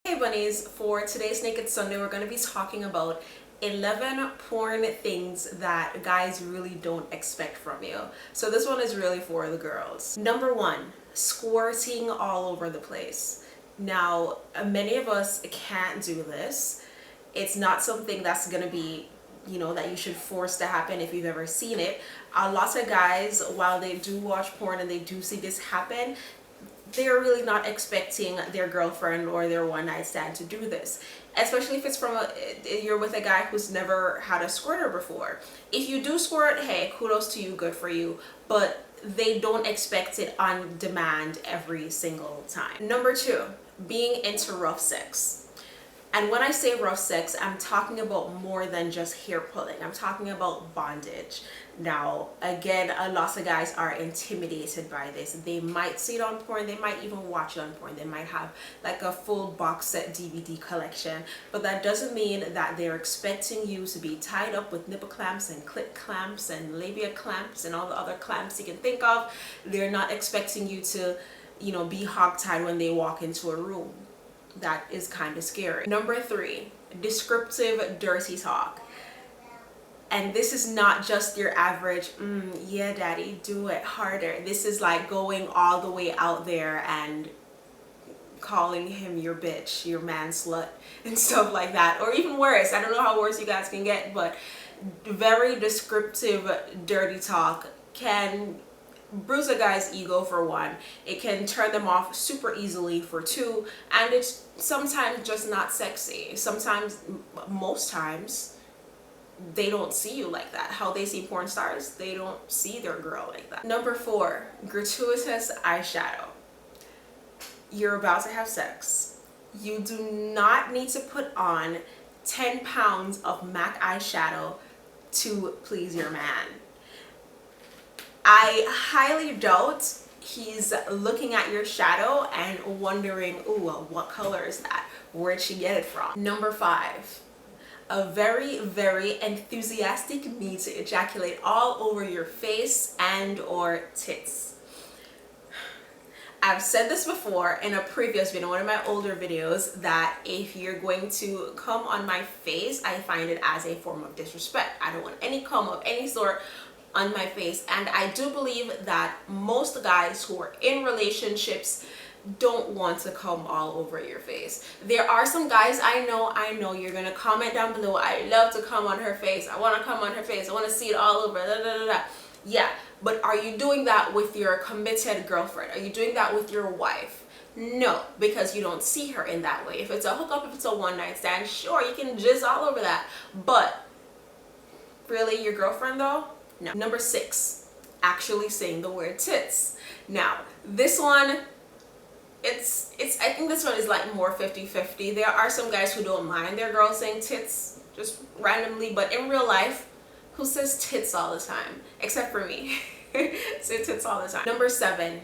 Hey bunnies, for today's Naked Sunday we're going to be talking about 11 porn things that guys really don't expect from you. So this one is really for the girls. Number one, squirting all over the place. Now, many of us can't do this. It's not something that's going to be that you should force to happen if you've ever seen it. A lot of guys, while they do watch porn and they do see this happen, they're really not expecting their girlfriend or their one night stand to do this, especially if it's you're with a guy who's never had a squirter before. If you do squirt, hey, kudos to you, good for you, but they don't expect it on demand every single time. Number two, being into rough sex. And when I say rough sex, I'm talking about more than just hair pulling. I'm talking about bondage. Now, again, a lot of guys are intimidated by this. They might see it on porn. They might even watch it on porn. They might have like a full box set DVD collection. But that doesn't mean that they're expecting you to be tied up with nipple clamps and clit clamps and labia clamps and all the other clamps you can think of. They're not expecting you to, be hogtied when they walk into a room. That is kind of scary. Number three, descriptive dirty talk. And this is not just your average, yeah, daddy, do it harder. This is like going all the way out there and calling him your bitch, your man slut, and stuff like that. Or even worse. I don't know how worse you guys can get, but very descriptive dirty talk can bruise a guy's ego for one. It can turn them off super easily for two, and it's sometimes just not sexy. Most times they don't see you like that. How they see porn stars, they don't see their girl like that. Number four, gratuitous eyeshadow. You're about to have sex. You do not need to put on 10 pounds of MAC eyeshadow to please your man. I highly doubt he's looking at your shadow and wondering, ooh, what color is that? Where'd she get it from? Number five, a very, very enthusiastic need to ejaculate all over your face and or tits. I've said this before in a previous video, one of my older videos, that if you're going to come on my face, I find it as a form of disrespect. I don't want any cum of any sort on my face, and I do believe that most guys who are in relationships don't want to come all over your face. There are some guys I know you're gonna comment down below, I love to come on her face, I want to come on her face, I want to see it all over, da, da, da, da. Yeah, but are you doing that with your committed girlfriend? Are you doing that with your wife? No, because you don't see her in that way. If it's a hookup, if it's a one night stand, sure, you can jizz all over that, but really, your girlfriend though? No. Number six, actually saying the word tits. Now, this one, I think this one is like more 50-50. There are some guys who don't mind their girls saying tits just randomly, but in real life, who says tits all the time? Except for me. Say tits all the time. Number seven,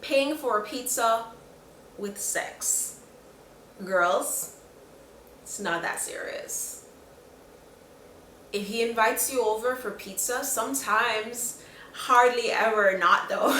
paying for a pizza with sex. Girls, it's not that serious. If he invites you over for pizza, sometimes, hardly ever not though,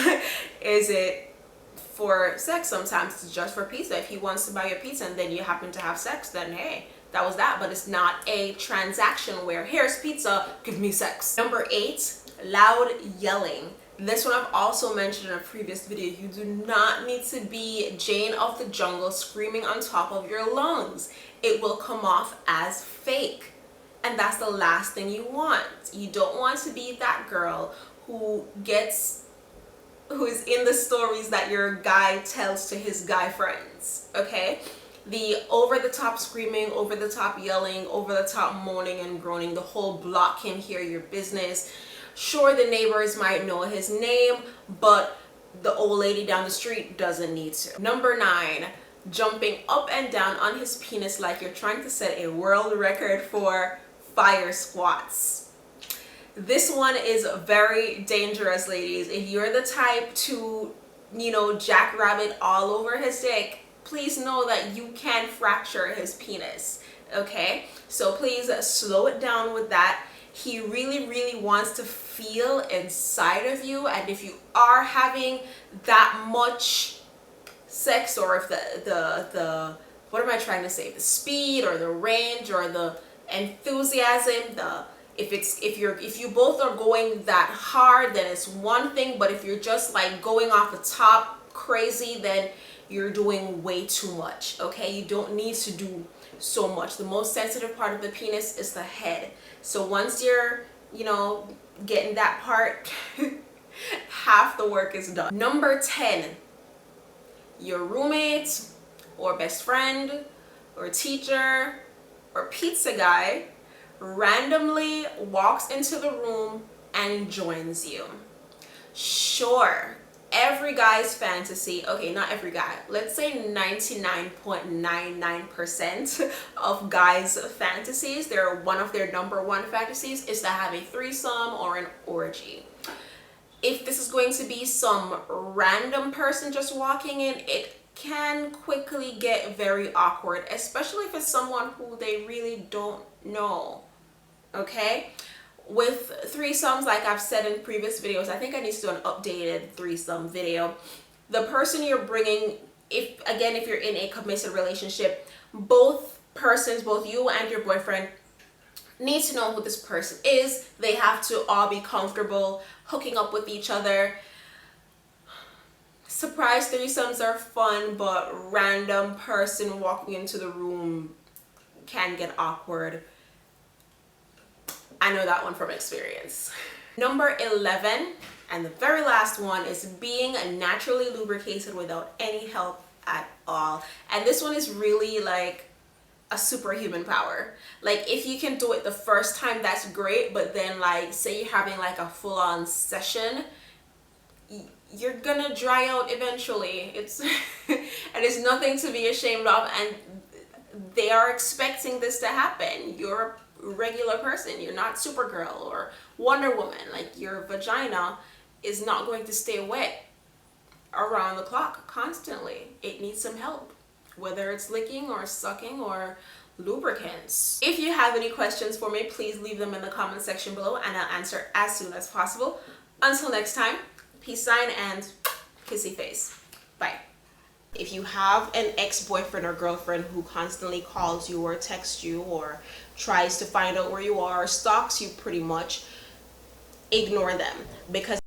is it for sex. Sometimes it's just for pizza. If he wants to buy you pizza and then you happen to have sex, then hey, that was that. But it's not a transaction where here's pizza, give me sex. Number eight, loud yelling. This one I've also mentioned in a previous video. You do not need to be Jane of the Jungle screaming on top of your lungs. It will come off as fake. And that's the last thing you want. You don't want to be that girl who is in the stories that your guy tells to his guy friends, okay? The over-the-top screaming, over-the-top yelling, over-the-top moaning and groaning. The whole block can hear your business. Sure, the neighbors might know his name, but the old lady down the street doesn't need to. Number nine, jumping up and down on his penis like you're trying to set a world record for fire squats. This one is very dangerous, ladies. If you're the type to, jackrabbit all over his dick, please know that you can fracture his penis, okay? So please slow it down with that. He really, really wants to feel inside of you, and if you are having that much sex, or if the what am I trying to say? The speed or the range or the enthusiasm, if you both are going that hard, then it's one thing, but if you're just like going off the top crazy, then you're doing way too much. Okay, you don't need to do so much. The most sensitive part of the penis is the head. So once you're, you know, getting that part, half the work is done. Number 10, your roommate or best friend or teacher or pizza guy randomly walks into the room and joins you. Sure, every guy's fantasy, okay, not every guy, let's say 99.99% of guys' fantasies, one of their number one fantasies is to have a threesome or an orgy. If this is going to be some random person just walking in, it can quickly get very awkward, especially if it's someone who they really don't know. Okay, with threesomes, like I've said in previous videos, I think I need to do an updated threesome video. The person you're bringing, if you're in a committed relationship, both persons, both you and your boyfriend, need to know who this person is. They have to all be comfortable hooking up with each other. Surprise threesomes are fun, but random person walking into the room can get awkward. I know that one from experience. Number 11, and the very last one, is being naturally lubricated without any help at all. And this one is really like a superhuman power. Like if you can do it the first time, that's great, but then like say you're having like a full-on session, you're gonna dry out eventually. It's and it's nothing to be ashamed of, and they are expecting this to happen. You're a regular person, you're not Supergirl or Wonder Woman. Like your vagina is not going to stay wet around the clock constantly. It needs some help, whether it's licking or sucking or lubricants. If you have any questions for me, please leave them in the comment section below and I'll answer as soon as possible. Until next time, peace sign and kissy face. Bye. If you have an ex-boyfriend or girlfriend who constantly calls you or texts you or tries to find out where you are, stalks you pretty much, ignore them, because